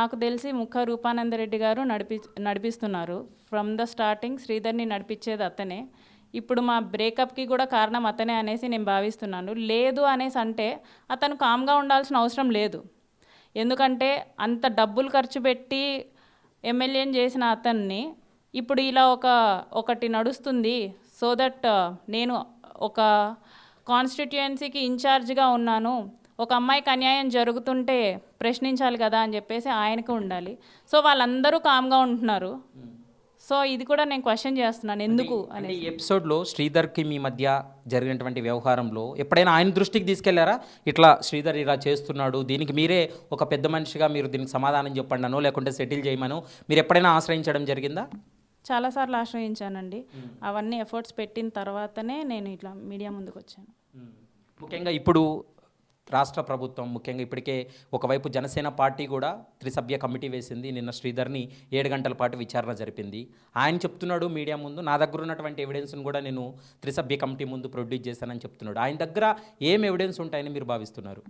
నాకు తెలిసి ముఖ రూపానందరెడ్డి గారు నడిపిస్తున్నారు. ఫ్రమ్ ద స్టార్టింగ్ శ్రీధర్ని నడిపించేది అతనే. ఇప్పుడు మా బ్రేకప్కి కూడా కారణం అతనే అనేసి నేను భావిస్తున్నాను. లేదు అనేసి అంటే అతను కామ్గా ఉండాల్సిన అవసరం లేదు. ఎందుకంటే అంత డబ్బులు ఖర్చు పెట్టి ఎమ్మెల్యేని చేసిన అతన్ని ఇప్పుడు ఇలా ఒకటి నడుస్తుంది. సో దట్ నేను ఒక కాన్స్టిట్యుయెన్సీకి ఇన్ఛార్జ్గా ఉన్నాను, ఒక అమ్మాయికి అన్యాయం జరుగుతుంటే ప్రశ్నించాలి కదా అని చెప్పేసి ఆయనకు ఉండాలి. సో వాళ్ళందరూ కామ్గా ఉంటున్నారు. సో ఇది కూడా నేను క్వశ్చన్ చేస్తున్నాను ఎందుకు అని. ఈ ఎపిసోడ్లో శ్రీధర్కి మీ మధ్య జరిగినటువంటి వ్యవహారంలో ఎప్పుడైనా ఆయన దృష్టికి తీసుకెళ్లారా? ఇట్లా శ్రీధర్ ఇలా చేస్తున్నాడు, దీనికి మీరే ఒక పెద్ద మనిషిగా మీరు దీనికి సమాధానం చెప్పండి అనో లేకుంటే సెటిల్ చేయమనో మీరు ఎప్పుడైనా ఆశ్రయించడం జరిగిందా? చాలాసార్లు ఆశ్రయించానండి. అవన్నీ ఎఫర్ట్స్ పెట్టిన తర్వాతనే నేను ఇట్లా మీడియా ముందుకు వచ్చాను. ముఖ్యంగా ఇప్పుడు రాష్ట్ర ప్రభుత్వం ముఖ్యంగా ఇప్పటికే ఒకవైపు జనసేన పార్టీ కూడా త్రిసభ్య కమిటీ వేసింది. నిన్న శ్రీధర్ని 7 గంటల పాటు విచారణ జరిపింది. ఆయన చెప్తున్నాడు మీడియా ముందు, నా దగ్గర ఉన్నటువంటి ఎవిడెన్స్ను కూడా నేను త్రిసభ్య కమిటీ ముందు ప్రొడ్యూస్ చేశానని చెప్తున్నాడు. ఆయన దగ్గర ఏం ఎవిడెన్స్ ఉంటాయని మీరు భావిస్తున్నారు?